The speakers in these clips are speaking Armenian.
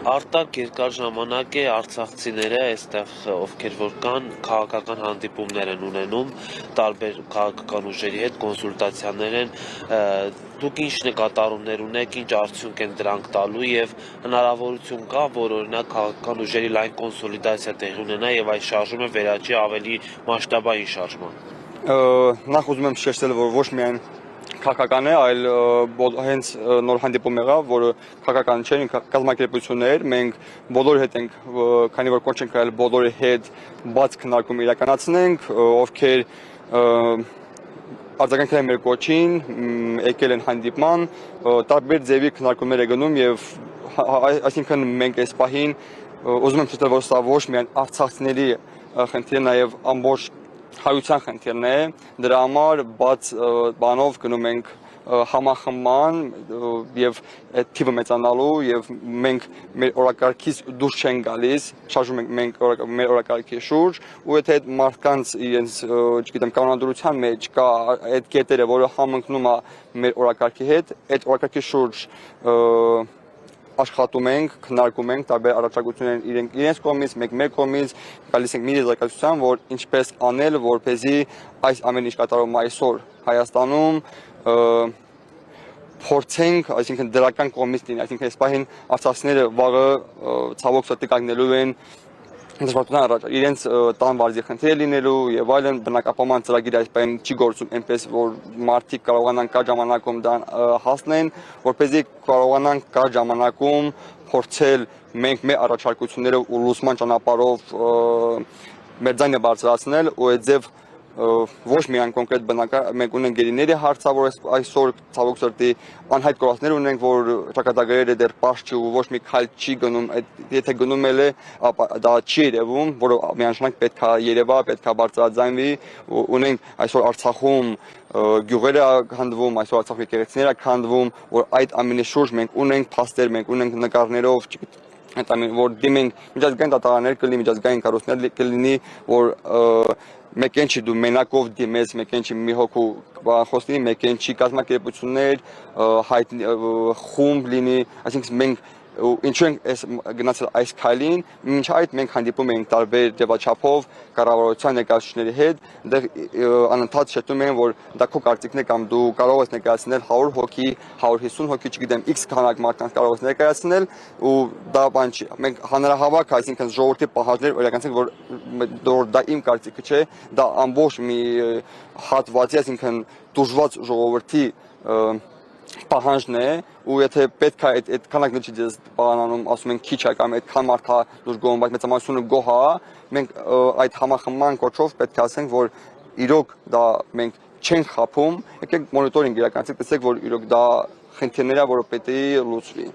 Արտակ երկար ժամանակ է արցախցիները այստեղ ովքեր որ կան քաղաքական հանդիպումներ են ունենում տարբեր քաղաքական ուժերի հետ կոնսուլտացիաներ են դուք ինչ նկատառումներ ունեք ինչ արդյունք են դրանք տալու եւ հնարավորություն կա որ օրինակ քաղաքական ուժերի լայն կոնսոլիդացիա տեղի ունենա եւ այս շարժումը վերաճի ավելի մասշտաբային շարժման նախ ուզում եմ շեշտել որ ոչ միայն քաղաքական է, այլ հենց նոր հանդիպում եղավ, որը քաղաքական չէ, կազմակերպություններ, մենք բոլորի հետ ենք, քանի որ կոչ ենք կարել բոլորի հետ բաց քննարկում իրականացնենք, ովքեր արձագանքել են մեր կոչին, եկել են հանդիպման, տարբեր ձևի քննարկումներ է գնում եւ այսինքն մենք այս պահին ուզում եմ ցույց տալ, որ սա ոչ միայն արցախցիների խնդիր է, նաեւ ամբողջ հայության խնդիրն է, դրա համար բաց բանով գնում ենք համախմբման եւ այդ թիվը մեծանալու եւ մենք մեր օրակարգից դուրս չենք գալիս, շարժում ենք մենք մեր օրակարգի շուրջ ու եթե այդ մարդկանց իրենց, չգիտեմ, կանոնադրության մեջ կա այդ կետերը, որը համընկնում է մեր օրակարգի հետ, այդ օրակարգի շուրջ աշխատում ենք, քննարկում ենք տարբեր առաջարկություններ իրենց կողմից, մենք մեր կողմից գալիս ենք մի եզրակացության, որ ինչպես անել, որպեսզի այս ամեն ինչ կատարվում այսօր Հայաստանում փորձենք, այսինքն դրական կողմից լինի, այսինքն այս պահին արցախցիները վաղը ցավոք սրտի կանգնելու են դժվարության առաջ իրենց տան վարձի խնդիր լինելու եւ այլն բնակապահովման ծրագիրը այս պահին չի գործում այնպես որ մարդիկ կարողանան կար ժամանակում դրան հասնեն որպեսզի կարողանան կար ժամանակում փորձել մենք մեր առաջարկությունները ու լուսման ճանապարհով մեր ձայնը բարձրացնել ու այդ ձև ոչ միայն կոնկրետ բնակար մենք ունենք գերիների հարցը որ այսօր ցավոք սրտի անհայտ կորածներ ունենք որ ճակատագրերը դեռ պարզ չի ու ոչ մի քայլ չի գնում եթե գնում էլ է ապա դա չի երևում որը միանշանակ պետքա երևա պետքա բարձրաձայնվի ունենք այսօր Արցախում գյուղերը քանդվում այսօր Արցախի եկեղեցիները քանդվում որ այդ ամենի շուրջ մենք ունենք փաստեր մենք ունենք նկարներով որ դիմենք միջազգային դատարաններ կլինի միջազգային կառույցներ կլինի որ մեկեն չի դու մենակով դիմես մեկեն չի մի հոգու խոսքի մեկեն չի կազմակերպություններ խումբ լինի այսինքն մենք ինչու ենք գնացել այս քայլին մինչ այդ մենք հանդիպում ենք տարբեր ձևաչափով կառավարության ներկայացուցիչների հետ դեռ անընդհատ շեշտում են որ դա քո կարծիքն է կամ դու կարող ես ներկայացնել 100 հոգի 150 հոգի չգիտեմ x քանակ մարդկանց կարող ես ներկայացնել ու դա բան չի մենք հանրահավաք այսինքն ժողովրդի պահանջներ իրականացնենք որ դա իմ կարծիքը չէ դա ամբողջ մի հատվածի այսինքն դժվար ժողովրդի պահանջն է ու եթե պետք է այդ քանակը չի դες բանանում ասում են քիչ է կամ այդքան մարդ է դուրս գոհում բայց մեծամասնությունը գոհ է մենք այդ համախմբման կոչով պետք է ասենք որ իրոք դա մենք չենք խափում եկեք մոնիտորինգ իրականացնենք տեսեք որ իրոք դա խնդիրներ է որը պետք է լուծվի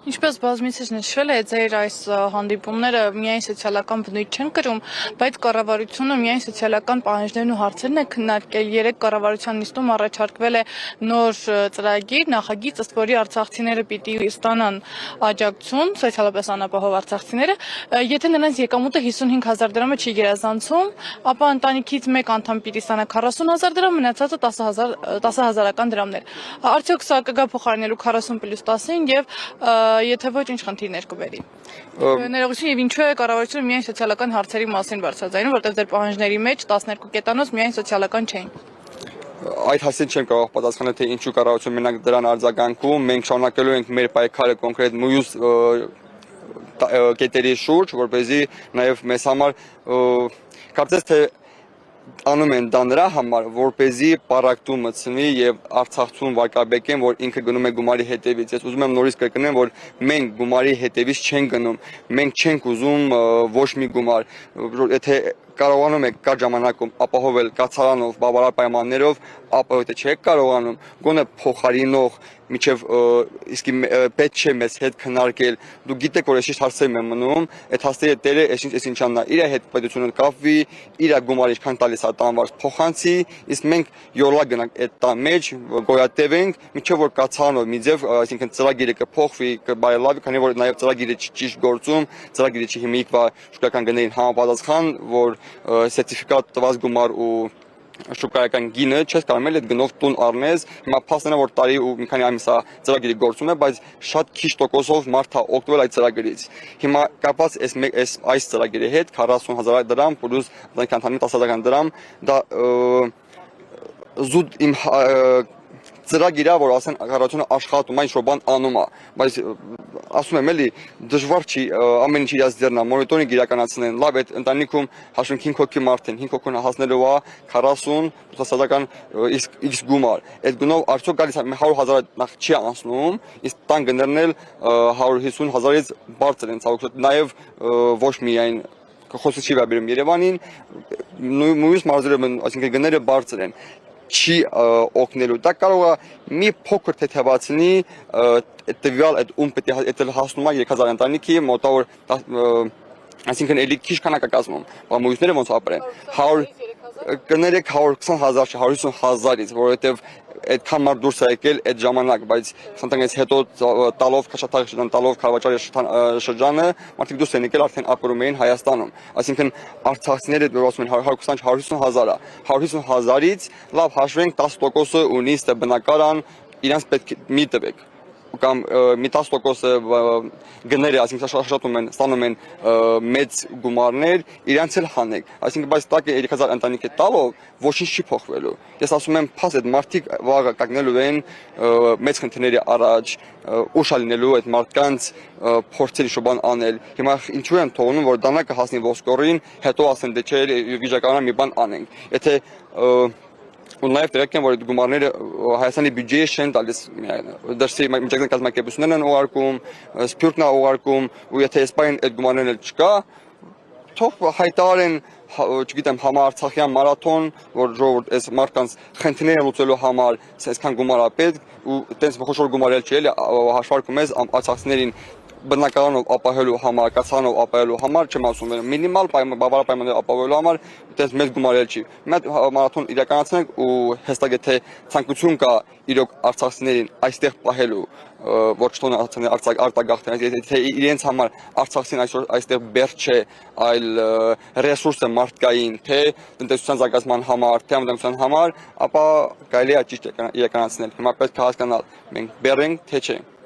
Ինչպես բազմիցս նշվել է, ձեր այս հանդիպումները միայն սոցիալական բնույթ չեն կրում, բայց կառավարությունը միայն սոցիալական պահանջներն ու հարցերն է քննարկել։ Երեք կառավարության նիստում առաջարկվել է նոր ծրագիր, նախագիծ, ըստ որի արցախցիները պիտի ստանան աջակցություն, սոցիալապես անապահով արցախցիները, եթե նրանց եկամուտը 55,000 դրամը չի գերազանցում, ապա ընտանիքից մեկ անդամ պիտի ստանա 40,000 դրամ, մնացածը 10,000-ական դրամներ։ Արդյոք սա կգա փոխարինելու 40+10-ին եւ եթե ոչ ինչ խնդիրներ կբերի։ Ներողություն եւ ինչու է կառավարությունը միայն սոցիալական հարցերի մասին բարձրաձայնում, որտեղ ձեր պահանջների մեջ 12 կետանոց միայն սոցիալական չէին։ Այդ հասցեն չեմ կարող պատասխանել թե ինչու կառավարությունը մենակ դրան արձագանքում, մենք շարունակելու ենք մեր պայքարը կոնկրետ մյուս կետերի շուրջ, որպեսզի նաեւ մեզ համար կարծես թե անում են դա նրա համար, որպեսզի պարակտում մտցնի եւ Արցախցուն վարկաբեկեն, որ ինքը գնում է գումարի հետևից։ Ես ուզում եմ նորից կրկնեմ, որ մենք գումարի հետևից չենք գնում։ Մենք չենք ուզում ոչ մի գումար, եթե կարողանում եք կար ժամանակում ապահովել կացարանով, բավարար պայմաններով, ապա եթե չեք կարողանում, գոնե փոխարինող միջև իսկի պետք չէ մեզ հետ քննարկել դու գիտեք որ ես հարցեր եմ մնում այդ հաստերը տերը ես ինչանա իր հետ պետությունը կապվի իր գումարը ինչքան տալիս է տանվարձ փոխանցի իսկ մենք յոլա գնանք այդ տան մեջ գոյատևենք միջև որ կացարանով մի ձև այսինքն ծրագիրը կփոխվի կբայլավի քանի որ նաև ծրագիրը ճիշտ գործում ծրագիրը չի հիմիկվա շուկական գներին համապատասխան որ սերտիֆիկատ տված գումար ու շուկայական գինը չես կարող էլ այդ գնով տուն առնես հիմա փաստն է որ տարի ու մի քանի ամիս է ծրագիրը գործում է բայց շատ քիչ տոկոսով մարդ է օգտվել այդ ծրագրից հիմա կապած այս ծրագիրի հետ 40000 դրամ պլյուս ընդհանրապես 10000 դրամ դա զուտ իմ ծրագիրը որ ասեն կառավարությունը աշխատում է ինչ-որ բան անում է բայց ասում եմ էլի դժվար չի ամեն ինչ իրաց դեռնա մոնիտորինգ իրականացնեն լավ այդ ընտանիքում հաշվենք 5 հոգի մարդ են 5 հոգուն հասնելու է 40 տասական x գումար այդ գնով արդյոք գալիս է 100000 նախ չի անցնում իսկ տան գներնել 150000-ից բարձր են ցավոք նաև ոչ միայն խոսքը չի վերաբերում Երևանին նույնիսկ մարզերում այսինքն գները բարձր են չի օգնելու դա կարող է մի փոքր թեթևացնի տվյալ այդ ում պետք է այդել հասնում է 3000 ընտանիքի մոտավոր այսինքն էլի քիչ քանակ է կազմում բայց մույսները ոնց ապրեն 100 կներեք 120000 150000-ից որովհետև այդքան մարդ դուրս է եկել այդ ժամանակ բայց սանտանգից հետո տալով քաշաթաղ շրջան տալով Խարվաճարի շրջանը մարդիկ դուրս են եկել արդեն ապրում էին Հայաստանում այսինքն արցախցիները ասում են 120-150000-ը 150000-ից լավ հաշվենք 10%-ը ունի ստե բնակարան իրանց պետք է մի տվեք կամ մի 10% գները այսինքն աշխատում են ստանում են մեծ գումարներ իրանց էլ հանեք այսինքն բայց տակը 3000 ընտանիքի տալով ոչինչ չի փոխվելու ես ասում եմ փաս այդ մարդիկ վաղը կանգնելու են մեծ խնդիրների առաջ ուշալինելու այդ մարդկանց փորձել շոբան անել հիմա ինչու են թողնում որ դանակը հասնի ոսկորին հետո ասեն դե չէ վիճակարան մի բան անենք եթե ու նաև դրակ են որ այդ գումարները Հայաստանի բյուջեի չեն տալիս դրսի միջազգային կազմակերպություններն են ուղարկում սփյուռքն է ուղարկում ու եթե Իսպանիան այդ գումարներն էլ չկա թող հայտարարեն չգիտեմ համաարցախյան մարաթոն որ ժողովուրդ այս մարդկանց խնդիրները լուծելու համար այսքան գումար է պետք ու տենց խոշոր գումար էլ չի էլի հաշվարկում ես արցախցիներին բնակարանով ապահովելու համար, կացանով ապահովելու համար չեմ ասում մինիմալ բավարար պայմաններ ապահովելու համար այդպես մեծ գումար էլ չի։ Մի հատ մարաթոն իրականացնենք ու հստակ եթե ցանկություն կա իրոք արցախցիներին այստեղ պահելու ոչ թե արտագաղթեն, եթե իրենց համար արցախցին այսօր այստեղ բեր չէ, այլ ռեսուրս է մարդկային, թե տնտեսության զարգացման համար, թե անվտանգության համար, ապա կարելի է ճիշտ իրականացնել։ Հիմա պետք է հասկանալ մենք բեր ենք, թե չէ։